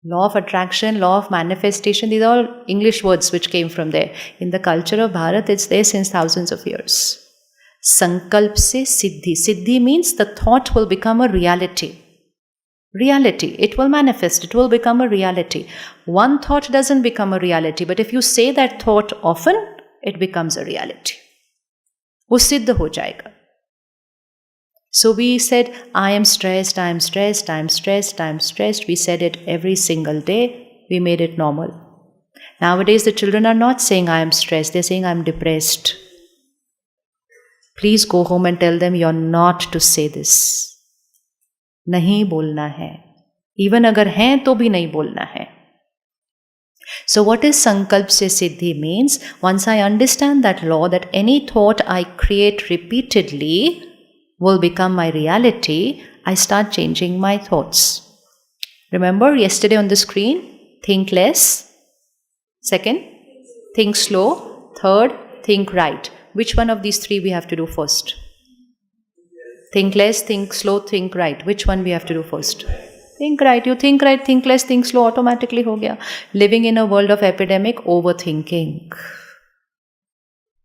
Law of attraction, law of manifestation, these are all English words which came from there. In the culture of Bharat, it's there since thousands of years. Sankalp se siddhi. Siddhi means the thought will become a reality. Reality. It will manifest. It will become a reality. One thought doesn't become a reality, but if you say that thought often, it becomes a reality. वो सिद्ध हो जाएगा. So we said, I am stressed, I am stressed, I am stressed, I am stressed. We said it every single day. We made it normal. Nowadays, the children are not saying, I am stressed. They're saying, I am depressed. Please go home and tell them you're not to say this. नहीं बोलना है. Even अगर हैं तो भी नहीं बोलना है. So what is Sankalp se Siddhi means? Once I understand that law, that any thought I create repeatedly will become my reality, I start changing my thoughts. Remember yesterday on the screen, think less. Second, think slow. Third, think right. Which one of these three we have to do first? Think less, think slow, think right. Which one we have to do first? Think right. You think right, think less, think slow, automatically ho gaya. Living in a world of epidemic, overthinking.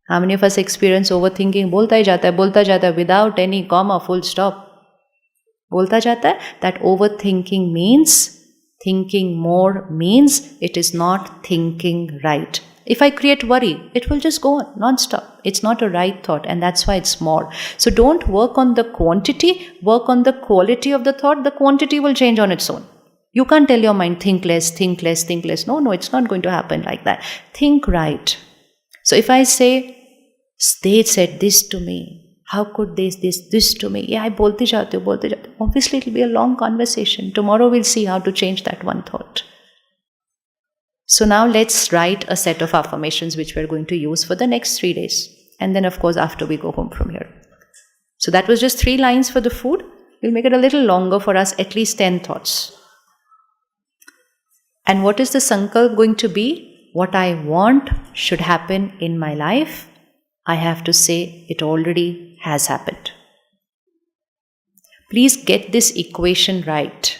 How many of us experience overthinking? बोलता ही जाता है without any comma, full stop. बोलता जाता है. That overthinking means, thinking more means it is not thinking right. If I create worry, it will just go on non-stop. It's not a right thought, and that's why it's more. So don't work on the quantity, work on the quality of the thought. The quantity will change on its own. You can't tell your mind, think less, think less, think less. No, it's not going to happen like that. Think right. So if I say, they said this to me, how could they this to me? Yeah, I bolte jate ho. Obviously, it will be a long conversation. Tomorrow we'll see how to change that one thought. So now let's write a set of affirmations which we're going to use for the next 3 days. And then, of course, after we go home from here. So that was just 3 lines for the food. We'll make it a little longer for us, at least 10 thoughts. And what is the sankalp going to be? What I want should happen in my life, I have to say it already has happened. Please get this equation right.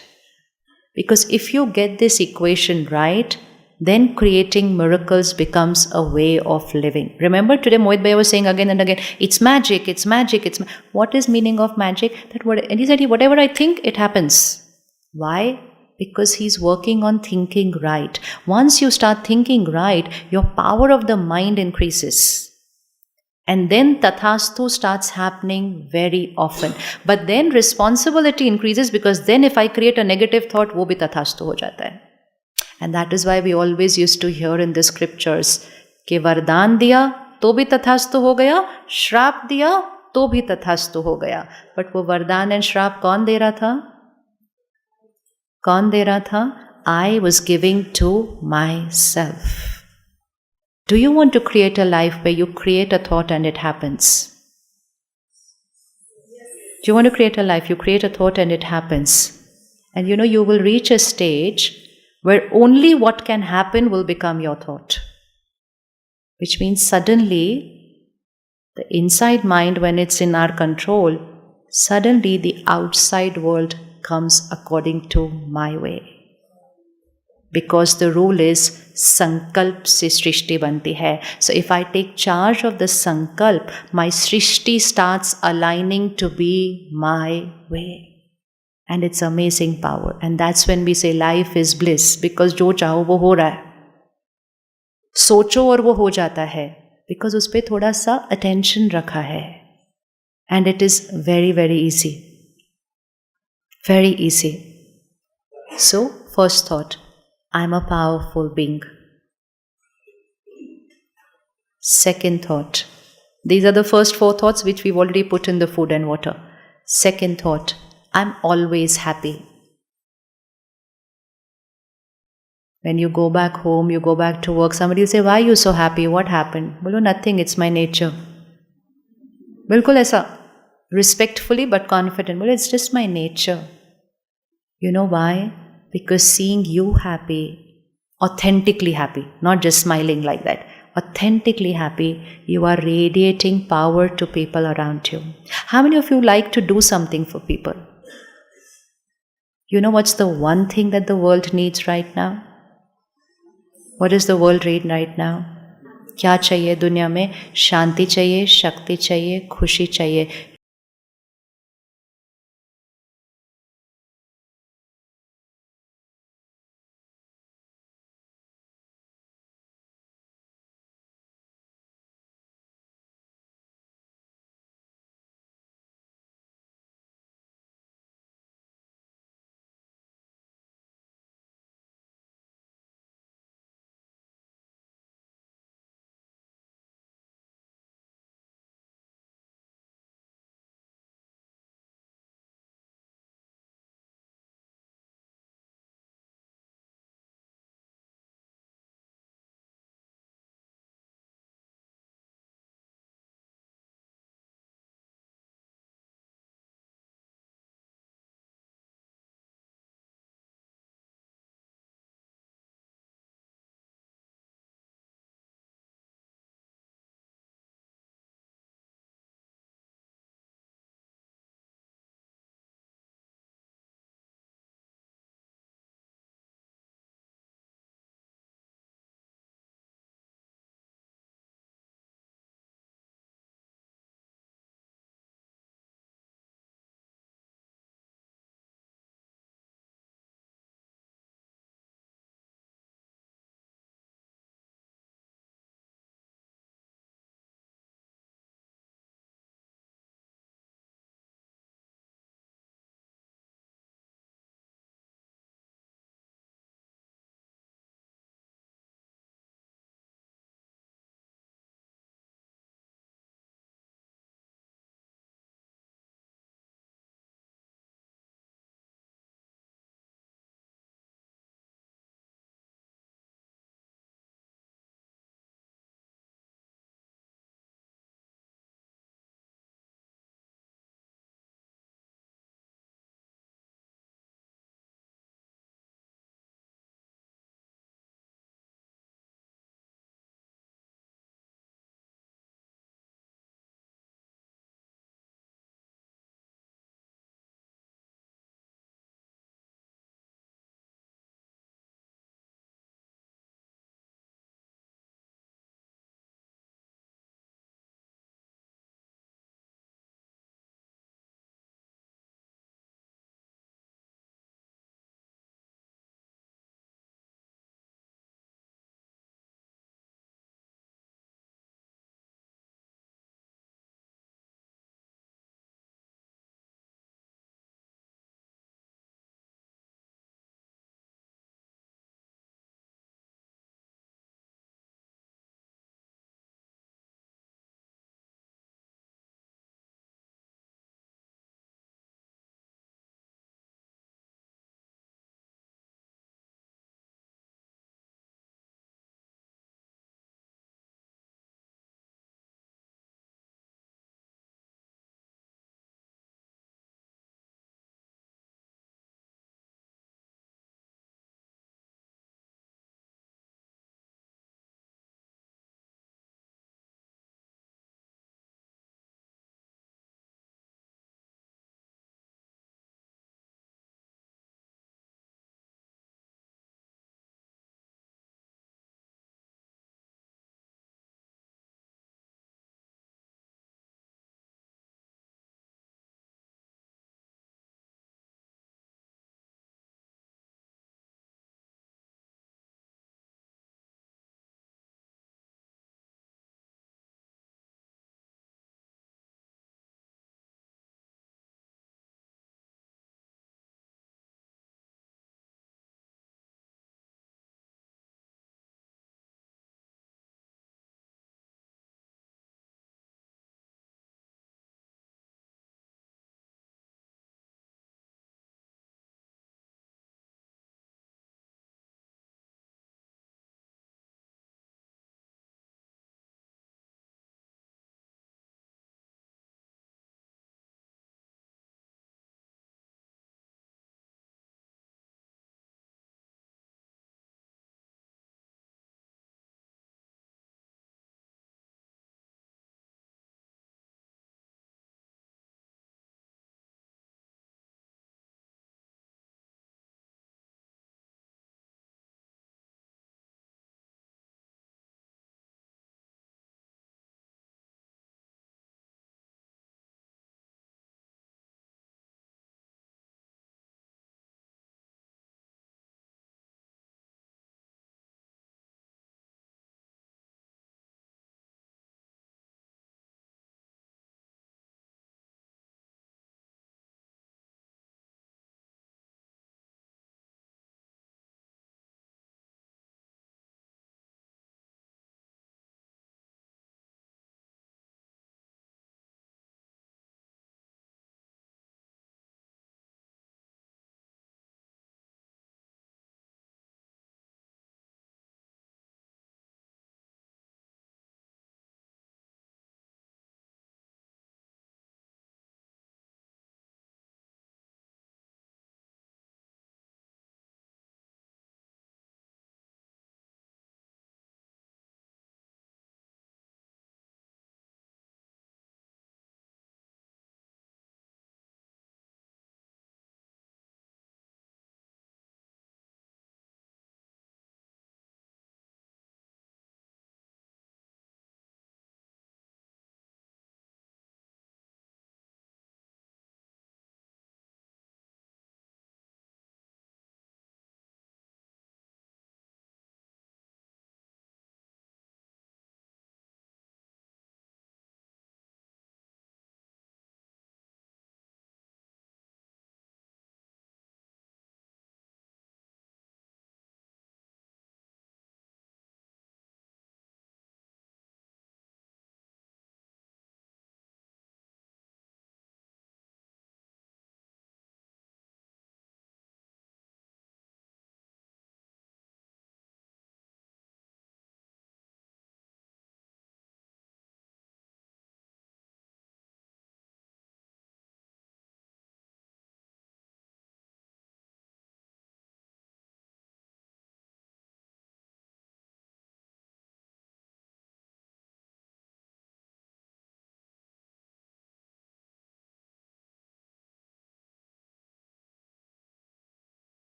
Because if you get this equation right, then creating miracles becomes a way of living. Remember today Mohit Bhai was saying again and again, it's magic, it's magic, it's what is meaning of magic? And he said, whatever I think, it happens. Why? Because he's working on thinking right. Once you start thinking right, your power of the mind increases. And then tathastu starts happening very often. But then responsibility increases, because then if I create a negative thought, wo bhi tathastu ho jata hai. And that is why we always used to hear in the scriptures, कि वरदान दिया तो भी तथास्तु हो गया, श्राप दिया तो भी तथास्तु हो गया. But वो वरदान and श्राप कौन दे रहा था? कौन दे रहा था? I was giving to myself. Do you want to create a life where you create a thought and it happens? Do you want to create a life, you create a thought and it happens? And you will reach a stage where only what can happen will become your thought. Which means suddenly, the inside mind, when it's in our control, suddenly the outside world comes according to my way. Because the rule is, sankalp se srishti banti hai. So if I take charge of the sankalp, my srishti starts aligning to be my way. And it's amazing power. And that's when we say life is bliss. Because jo chaho wo ho raha hai. Socho aur wo ho jata hai. Because uspe thoda sa attention rakha hai. And it is very, very easy. Very easy. So, first thought, I'm a powerful being. Second thought, these are the first 4 thoughts which we've already put in the food and water. Second thought, I'm always happy. When you go back home, you go back to work, somebody will say, why are you so happy? What happened? Bolo, nothing, it's my nature. Bilkul aisa, respectfully but confident. Bolo, it's just my nature. You know why? Because seeing you happy, authentically happy, not just smiling like that, authentically happy, you are radiating power to people around you. How many of you like to do something for people? You know what's the one thing that the world needs right now? What does the world need right now? क्या चाहिए दुनिया में? शांति चाहिए, शक्ति चाहिए, खुशी चाहिए.